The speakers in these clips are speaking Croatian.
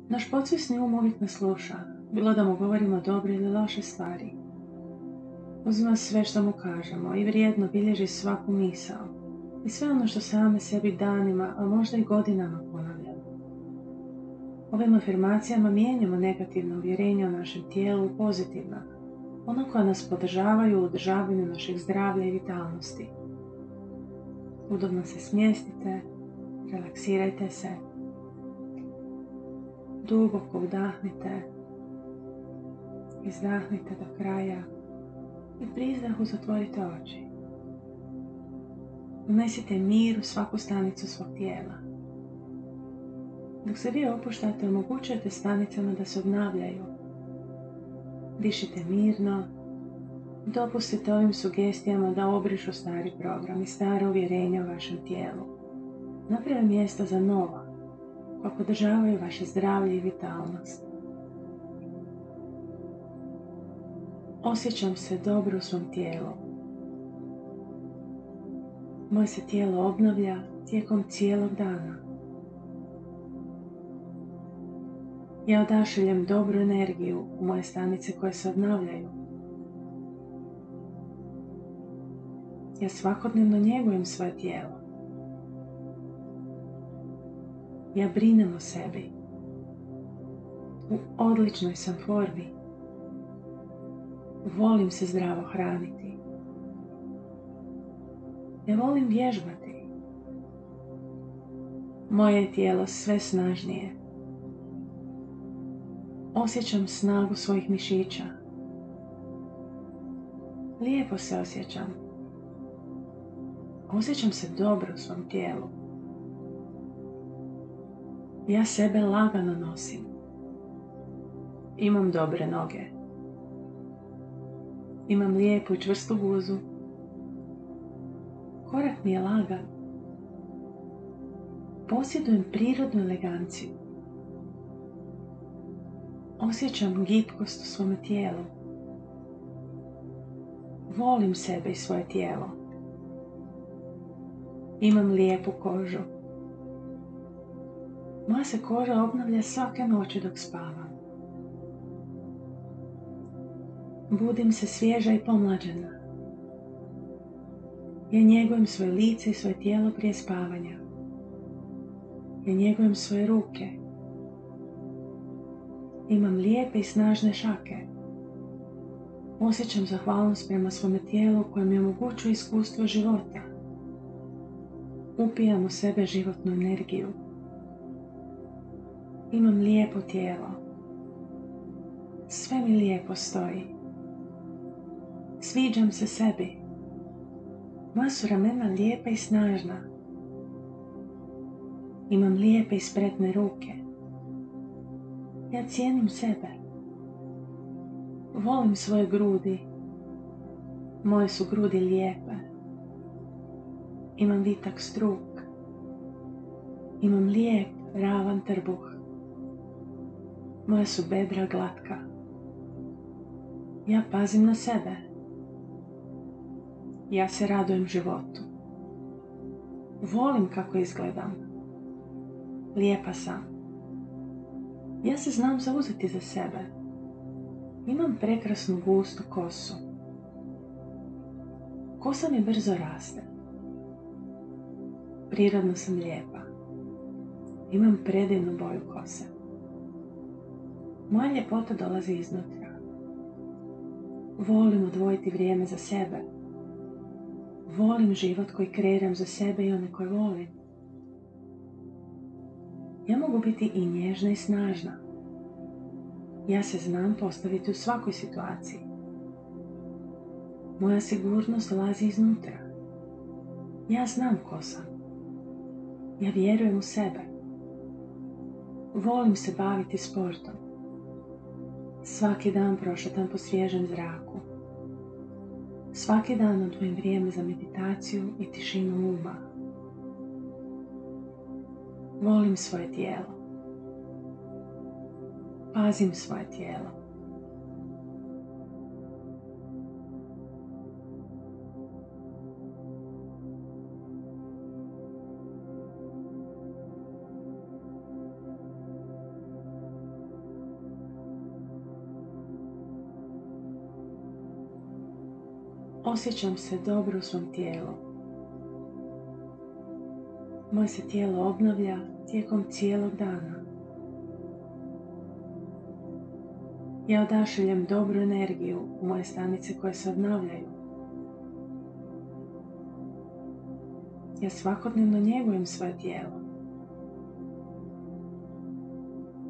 Naš podsvjesni uvijek nas sluša, bilo da mu govorimo dobre ili loše stvari. Uzima sve što mu kažemo i vrijedno bilježi svaku misao i sve ono što same sebi danima, a možda i godinama ponavljamo. Ovim afirmacijama mijenjamo negativno uvjerenje o našem tijelu u pozitivna, ono koja nas podržavaju u održavanju našeg zdravlja i vitalnosti. Udobno se smjestite, relaksirajte se, duboko udahnite, izdahnite do kraja i pri izdahu zatvorite oči. Unesite mir u svaku stanicu svog tijela. Dok se vi opuštate, omogućujete stanicama da se obnavljaju. Dišite mirno, dopustite ovim sugestijama da obrišu stari program i stare uvjerenja u vašem tijelu. Naprave mjesto za nova, koja podržavaju vaše zdravlje i vitalnost. Osjećam se dobro u svom tijelu. Moje se tijelo obnavlja tijekom cijelog dana. Ja odašiljem dobru energiju u moje stanice koje se obnavljaju. Ja svakodnevno njegujem svoje tijelo. Ja brinem o sebi. U odličnoj sam formi. Volim se zdravo hraniti. Ja volim vježbati. Moje je tijelo sve snažnije. Osjećam snagu svojih mišića. Lijepo se osjećam. Osjećam se dobro u svom tijelu. Ja sebe lagano nosim. Imam dobre noge. Imam lijepu i čvrstu guzu. Korak mi je lagan. Posjedujem prirodnu eleganciju. Osjećam gibkost u svome tijelu. Volim sebe i svoje tijelo. Imam lijepu kožu. Moja se koža obnavlja svake noći dok spavam. Budim se svježa i pomlađena. Ja njegujem svoje lice i svoje tijelo prije spavanja. Ja njegujem svoje ruke. Imam lijepe i snažne šake. Osjećam zahvalnost prema svome tijelu koje mi omogućuje iskustvo života. Upijam u sebe životnu energiju. Imam lijepo tijelo. Sve mi lijepo stoji. Sviđam se sebi. Moja su ramena lijepa i snažna. Imam lijepe i spretne ruke. Ja cijenim sebe. Volim svoje grudi. Moje su grudi lijepe. Imam vitak struk. Imam lijep, ravan trbuh. Moja su bedra glatka. Ja pazim na sebe. Ja se radujem životu. Volim kako izgledam. Lijepa sam. Ja se znam zauzeti za sebe. Imam prekrasnu gustu kosu. Kosa mi brzo raste. Prirodno sam lijepa. Imam predivnu boju kose. Moja ljepota dolazi iznutra. Volim odvojiti vrijeme za sebe. Volim život koji kreiram za sebe i one koje volim. Ja mogu biti i nježna i snažna. Ja se znam postaviti u svakoj situaciji. Moja sigurnost dolazi iznutra. Ja znam ko sam. Ja vjerujem u sebe. Volim se baviti sportom. Svaki dan prošetam po svježem zraku. Svaki dan odvojim vrijeme za meditaciju i tišinu uma. Volim svoje tijelo. Pazim svoje tijelo. Osjećam se dobro u svom tijelu. Moje se tijelo obnavlja tijekom cijelog dana. Ja odašiljem dobru energiju u moje stanice koje se obnavljaju. Ja svakodnevno njegujem svoje tijelo.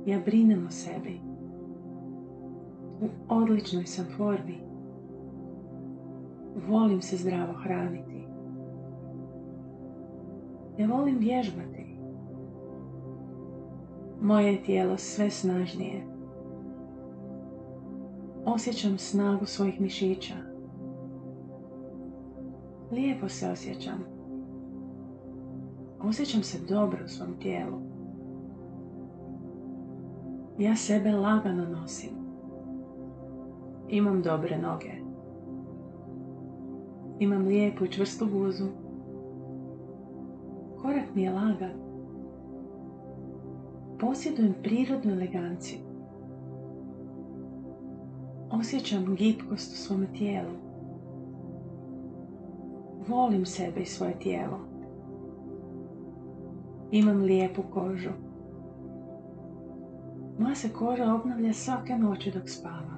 Ja brinem o sebi. U odličnoj sam formi. Volim se zdravo hraniti. Ja volim vježbati. Moje je tijelo sve snažnije. Osjećam snagu svojih mišića. Lijepo se osjećam. Osjećam se dobro u svom tijelu. Ja sebe lagano nosim. Imam dobre noge. Imam lijepu i čvrstu guzu. Korak mi je lagan. Posjedujem prirodnu eleganciju. Osjećam gibkost u svome tijelu. Volim sebe i svoje tijelo. Imam lijepu kožu. Moja se koža obnavlja svake noći dok spavam.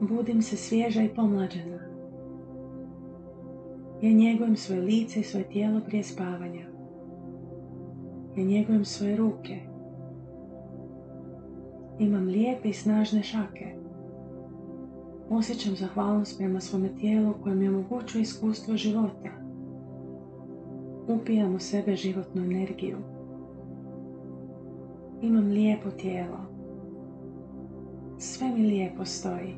Budim se svježa i pomlađena. Ja njegujem svoje lice i svoje tijelo prije spavanja. Ja njegujem svoje ruke. Imam lijepe i snažne šake. Osjećam zahvalnost prema svome tijelu koje mi omogućuje iskustvo života. Upijam u sebe životnu energiju. Imam lijepo tijelo. Sve mi lijepo stoji.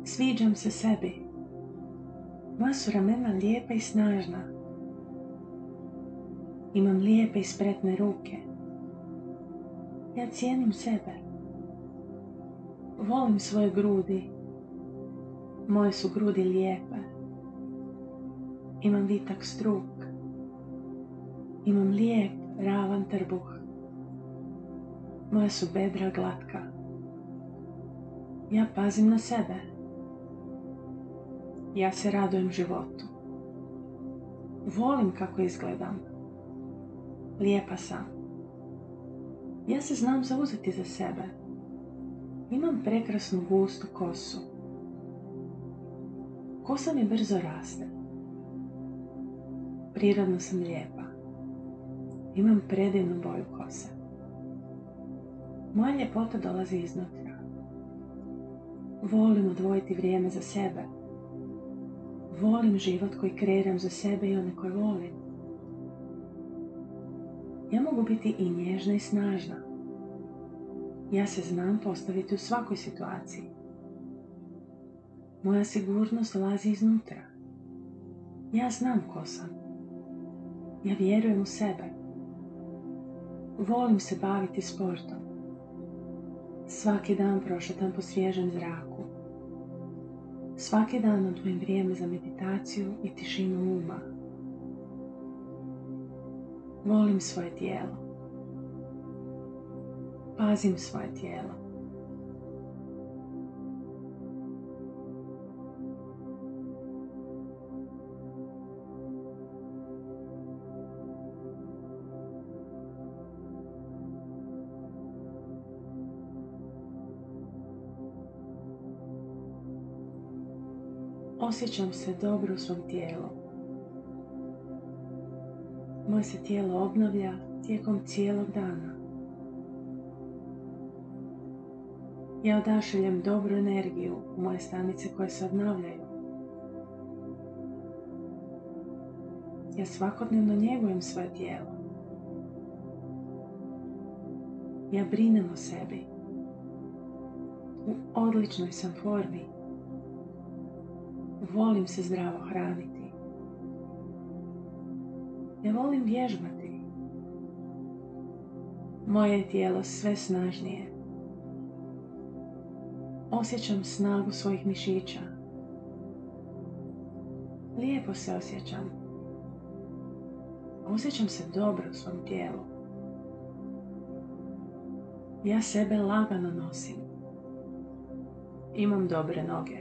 Sviđam se sebi. Moja su ramena lijepa i snažna. Imam lijepe i spretne ruke. Ja cijenim sebe. Volim svoje grudi. Moje su grudi lijepe. Imam vitak struk. Imam lijep, ravan trbuh. Moja su bedra glatka. Ja pazim na sebe. Ja se radujem životu. Volim kako izgledam. Lijepa sam. Ja se znam zauzeti za sebe. Imam prekrasnu gustu kosu. Kosa mi brzo raste. Prirodno sam lijepa. Imam predivnu boju kose. Moja ljepota dolazi iznutra. Volim odvojiti vrijeme za sebe. Volim život koji kreiram za sebe i one koje volim. Ja mogu biti i nježna i snažna. Ja se znam postaviti u svakoj situaciji. Moja sigurnost dolazi iznutra. Ja znam ko sam. Ja vjerujem u sebe. Volim se baviti sportom. Svaki dan prošetam po svježem zraku. Svaki dan odvojim vrijeme za meditaciju i tišinu uma. Volim svoje tijelo. Pazim svoje tijelo. Osjećam se dobro u svom tijelu. Moje se tijelo obnavlja tijekom cijelog dana. Ja odašiljem dobru energiju u moje stanice koje se obnavljaju. Ja svakodnevno njegujem svoje tijelo. Ja brinem o sebi. U odličnoj sam formi. Volim se zdravo hraniti. Ja volim vježbati. Moje je tijelo sve snažnije. Osjećam snagu svojih mišića. Lijepo se osjećam. Osjećam se dobro u svom tijelu. Ja sebe lagano nosim. Imam dobre noge.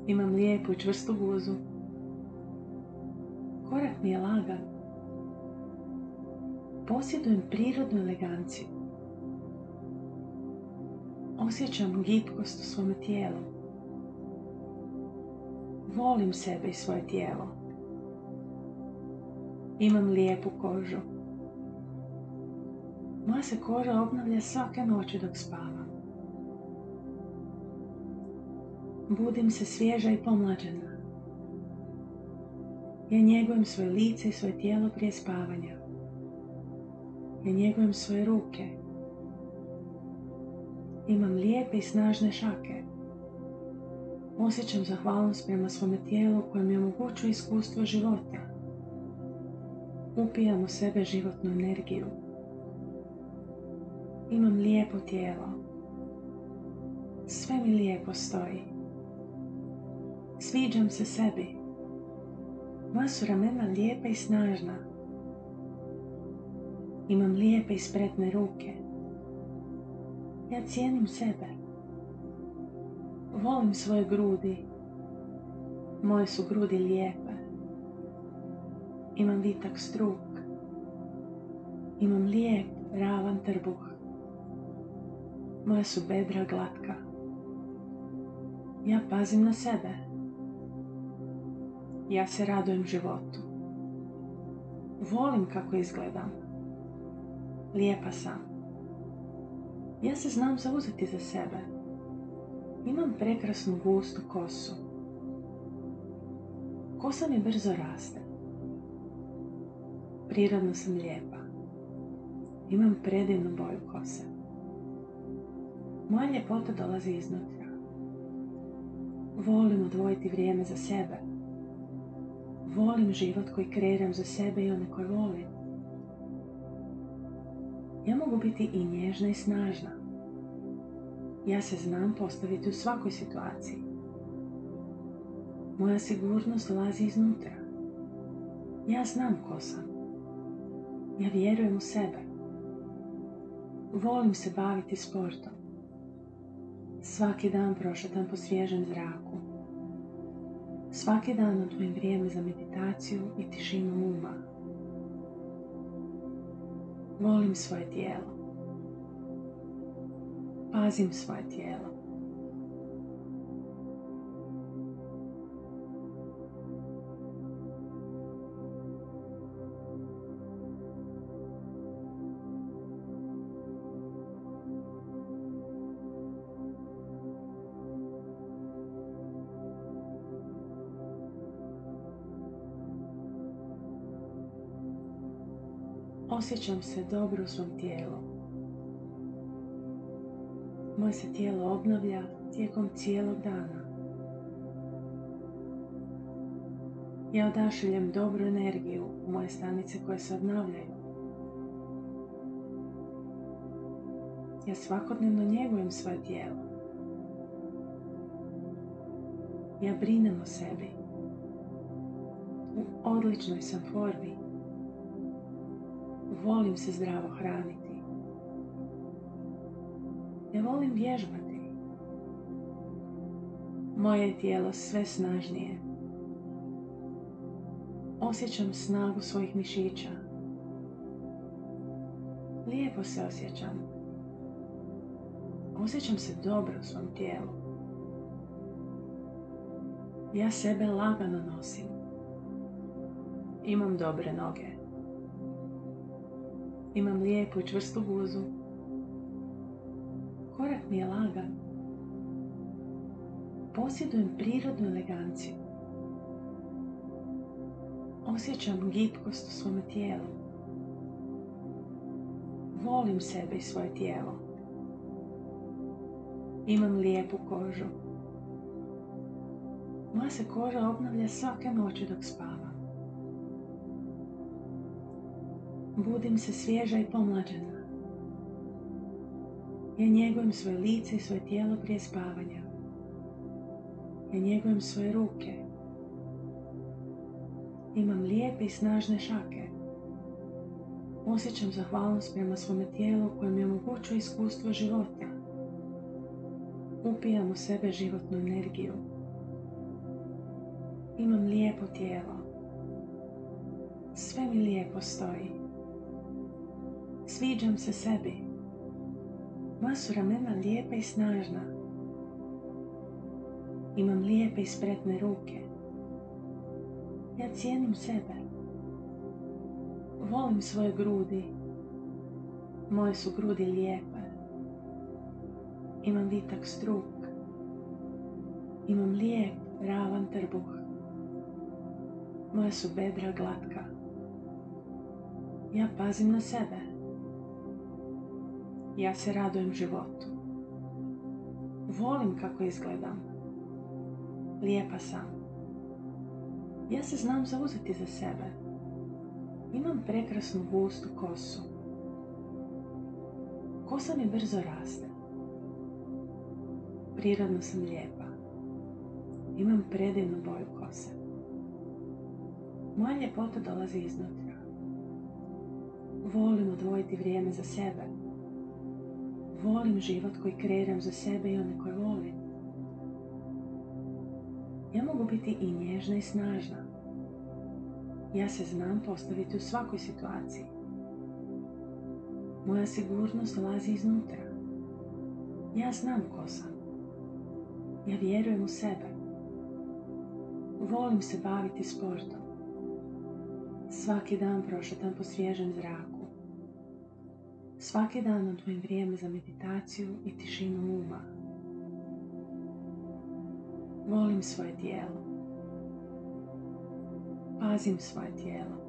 Imam lijepu i čvrstu guzu. Korak mi je lagan. Posjedujem prirodnu eleganciju. Osjećam gibkost u svome tijelu. Volim sebe i svoje tijelo. Imam lijepu kožu. Moja se koža obnavlja svake noći dok spavam. Budim se svježa i pomlađena. Ja njegujem svoje lice i svoje tijelo prije spavanja. Ja njegujem svoje ruke. Imam lijepe i snažne šake. Osjećam zahvalnost prema svome tijelu koje mi omogućuje iskustvo života. Upijam u sebe životnu energiju. Imam lijepo tijelo. Sve mi lijepo stoji. Sviđam se sebi. Moja su ramena lijepa i snažna. Imam lijepe i spretne ruke. Ja cijenim sebe. Volim svoje grudi. Moje su grudi lijepe. Imam vitak struk. Imam lijep, ravan trbuh. Moja su bedra glatka. Ja pazim na sebe. Ja se radujem životu. Volim kako izgledam. Lijepa sam. Ja se znam zauzeti za sebe. Imam prekrasnu gustu kosu. Kosa mi brzo raste. Prirodno sam lijepa. Imam predivnu boju kose. Moja ljepota dolazi iznutra. Volim odvojiti vrijeme za sebe. Volim život koji kreiram za sebe i one koje volim. Ja mogu biti i nježna i snažna. Ja se znam postaviti u svakoj situaciji. Moja sigurnost dolazi iznutra. Ja znam ko sam. Ja vjerujem u sebe. Volim se baviti sportom. Svaki dan prošetam po svježem zraku. Svaki dan odvojim vrijeme za meditaciju i tišinu uma. Volim svoje tijelo. Pazim svoje tijelo. Osjećam se dobro u svom tijelu. Moje se tijelo obnavlja tijekom cijelog dana. Ja odašiljem dobru energiju u moje stanice koje se obnavljaju. Ja svakodnevno njegujem svoje tijelo. Ja brinem o sebi. U odličnoj sam formi. Volim se zdravo hraniti. Ja volim vježbati. Moje je tijelo sve snažnije. Osjećam snagu svojih mišića. Lijepo se osjećam. Osjećam se dobro u svom tijelu. Ja sebe lagano nosim. Imam dobre noge. Imam lijepu i čvrstu guzu. Korak mi je lagan. Posjedujem prirodnu eleganciju. Osjećam gibkost u svome tijelu. Volim sebe i svoje tijelo. Imam lijepu kožu. Moja se koža obnavlja svake noći dok spavam. Budim se svježa i pomlađena. Ja njegujem svoje lice i svoje tijelo prije spavanja. Ja njegujem svoje ruke. Imam lijepe i snažne šake. Osjećam zahvalnost prema svome tijelu koje mi omogućuje iskustvo života. Upijam u sebe životnu energiju. Imam lijepo tijelo. Sve mi lijepo stoji. Sviđam se sebi. Moja su ramena lijepa i snažna. Imam lijepe i spretne ruke. Ja cijenim sebe. Volim svoje grudi. Moje su grudi lijepe. Imam vitak struk. Imam lijep, ravan trbuh. Moja su bedra glatka. Ja pazim na sebe. Ja se radujem životu. Volim kako izgledam. Lijepa sam. Ja se znam zauzeti za sebe. Imam prekrasnu gustu kosu. Kosa mi brzo raste. Prirodno sam lijepa. Imam predivnu boju kose. Moja ljepota dolazi iznutra. Volim odvojiti vrijeme za sebe. Volim život koji kreiram za sebe i one koje volim. Ja mogu biti i nježna i snažna. Ja se znam postaviti u svakoj situaciji. Moja sigurnost dolazi iznutra. Ja znam ko sam. Ja vjerujem u sebe. Volim se baviti sportom. Svaki dan prošetam po svježem zraku. Svaki dan odvojim vrijeme za meditaciju i tišinu uma. Volim svoje tijelo. Pazim svoje tijelo.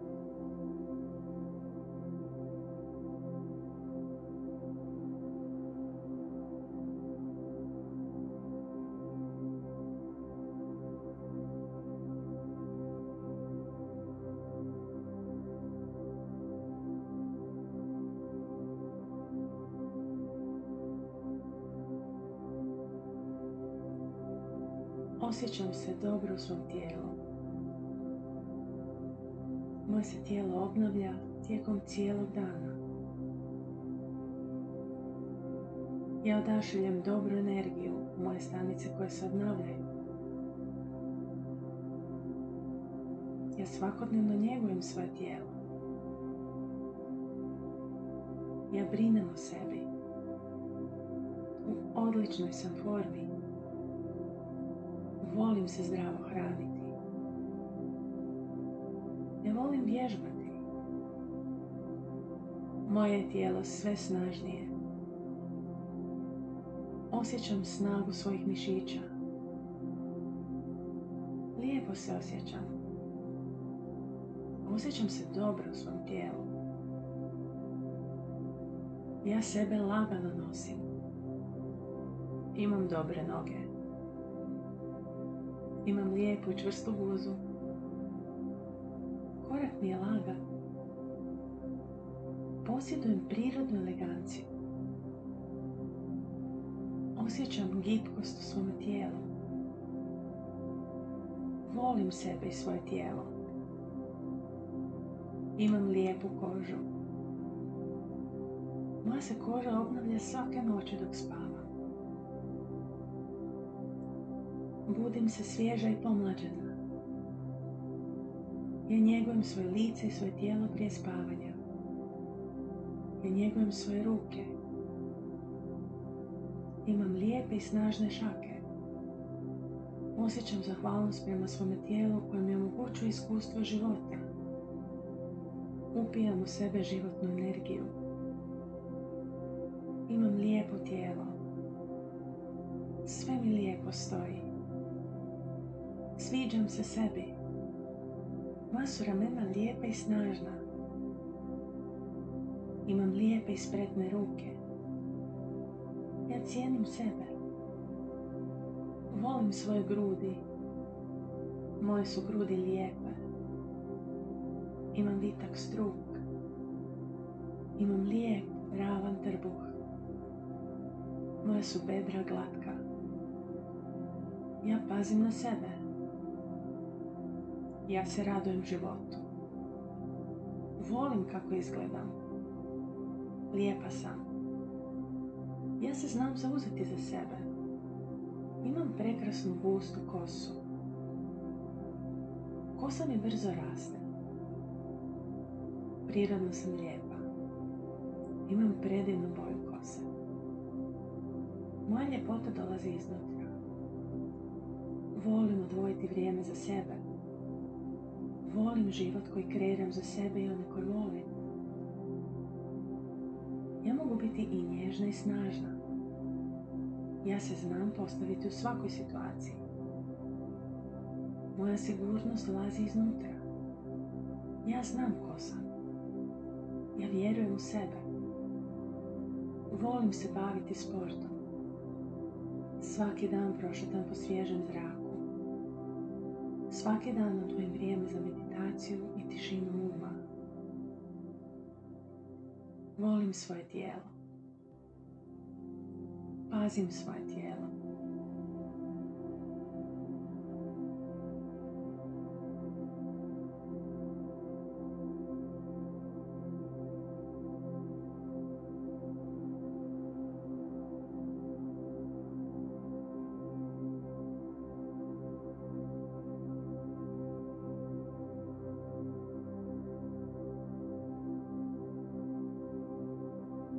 Osjećam se dobro u svom tijelu. Moje se tijelo obnavlja tijekom cijelog dana. Ja odašiljem dobru energiju u moje stanice koje se obnavljaju. Ja svakodnevno njegujem svoje tijelo. Ja brinem o sebi. U odličnoj sam formi. Volim se zdravo hraniti. Ja volim vježbati. Moje je tijelo sve snažnije. Osjećam snagu svojih mišića. Lijepo se osjećam. Osjećam se dobro u svom tijelu. Ja sebe lagano nosim. Imam dobre noge. Imam lijepu i čvrstu guzu. Korak mi je lagan. Posjedujem prirodnu eleganciju. Osjećam gibkost u svom tijelu. Volim sebe i svoje tijelo. Imam lijepu kožu. Moja se koža obnavlja svake noći dok spavam. Budim se svježa i pomlađena. Ja njegujem svoje lice i svoje tijelo prije spavanja. Ja njegujem svoje ruke. Imam lijepe i snažne šake. Osjećam zahvalnost prema svome tijelu koje mi omogućuje iskustvo života. Upijam u sebe životnu energiju. Imam lijepo tijelo. Sve mi lijepo stoji. Sviđam se sebi. Moja su ramena lijepa i snažna. Imam lijepe i spretne ruke. Ja cijenim sebe. Volim svoje grudi. Moje su grudi lijepe. Imam vitak struk. Imam lijep, ravan trbuh. Moja su bedra glatka. Ja pazim na sebe. Ja se radujem životu. Volim kako izgledam. Lijepa sam. Ja se znam zauzeti za sebe. Imam prekrasnu gustu kosu. Kosa mi brzo raste. Prirodno sam lijepa. Imam predivnu boju kose. Moja ljepota dolazi iznutra. Volim odvojiti vrijeme za sebe. Volim život koji kreiram za sebe i one koje volim. Ja mogu biti i nježna i snažna. Ja se znam postaviti u svakoj situaciji. Moja sigurnost dolazi iznutra. Ja znam ko sam. Ja vjerujem u sebe. Volim se baviti sportom. Svaki dan prošetam po svježem zraku. Svaki dan odvojim vrijeme za meditaciju i tišinu uma. Volim svoje tijelo. Pazim svoje tijelo.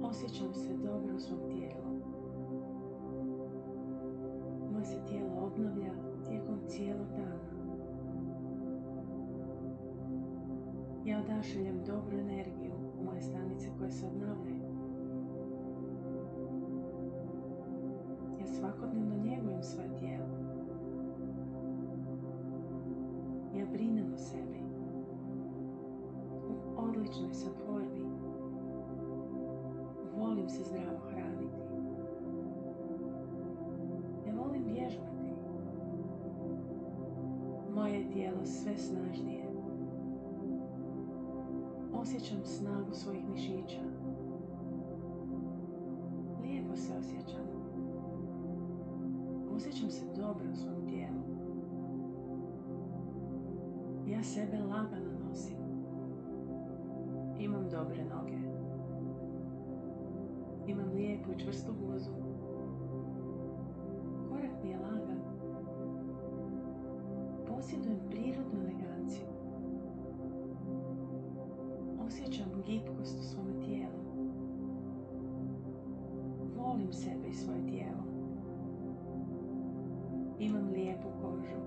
Osjećam se dobro u svom tijelu. Moje se tijelo obnavlja tijekom cijelog dana. Ja odašiljem dobru energiju u moje stanice koje se obnavljaju. Ja svakodnevno njegujem svoje tijelo. Ja brinem o sebi. U odličnoj sam formi. Volim se zdravo hraniti. Ja volim vježbati. Moje je tijelo sve snažnije. Osjećam snagu svojih mišića. Lijepo se osjećam. Osjećam se dobro u svom tijelu. Ja sebe lagano nosim. Imam dobre noge. Imam lijepu i čvrstu guzu. Korak mi je lagan. Posjedujem prirodnu eleganciju. Osjećam gibkost u svome tijelu. Volim sebe i svoje tijelo. Imam lijepu kožu.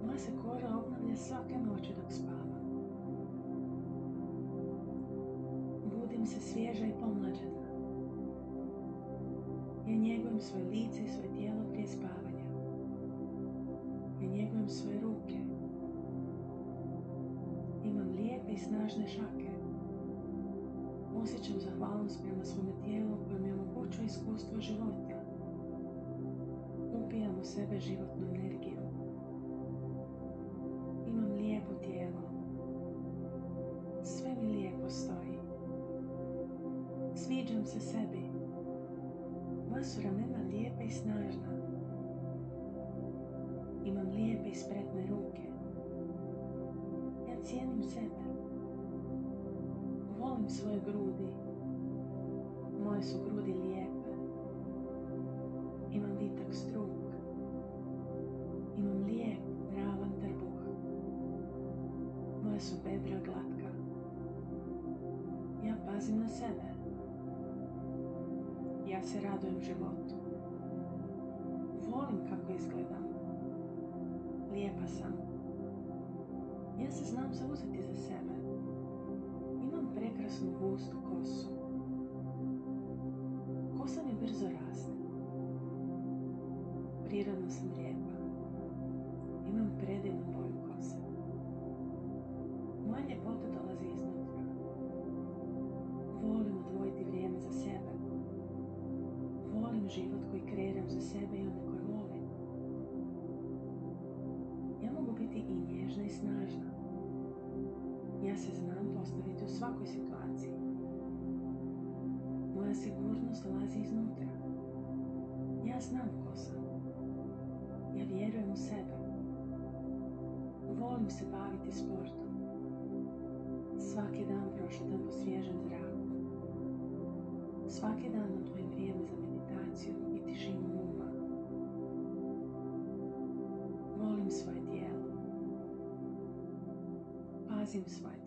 Moja se koža obnavlja svake noći dok spavam. Budim se svježa i pomlađena. Ja njegujem svoje lice i svoje tijelo prije spavanja. Ja njegujem svoje ruke. Imam lijepe i snažne šake. Osjećam zahvalnost prema svome tijelu koje mi omogućuje iskustvo života. Upijam u sebe životnu energiju. Imam lijepo tijelo. Sve mi lijepo stoji. Sviđam se sebi. Moja su ramena lijepa i snažna. Imam lijepe i spretne ruke. Ja cijenim sebe. Volim svoje grudi. Moje su grudi lijepe. Imam vitak struk. Imam lijep, ravan trbuh. Moja su bebra glatka. Ja pazim na sebe. Ja se radujem životu. Volim kako izgledam. Lijepa sam. Ja se znam zauzeti za sebe. Imam prekrasnu gustu kosu. Kosa mi brzo raste. Prirodno sam lijepa. Imam predivnu boju kose. Moja ljepota dolazi iznutra. Volim odvojiti vrijeme za sebe. Volim život koji kreiram za sebe i one koje volim. Ja mogu biti i nježna i snažna. Ja se znam postaviti u svakoj situaciji. Moja sigurnost dolazi iznutra. Ja znam ko sam. Ja vjerujem u sebe. Volim se baviti sportom. Svaki dan prošetam po svježem zraku. Svaki dan odvojim vrijeme za meditaciju i tišinu uma. pazim svoje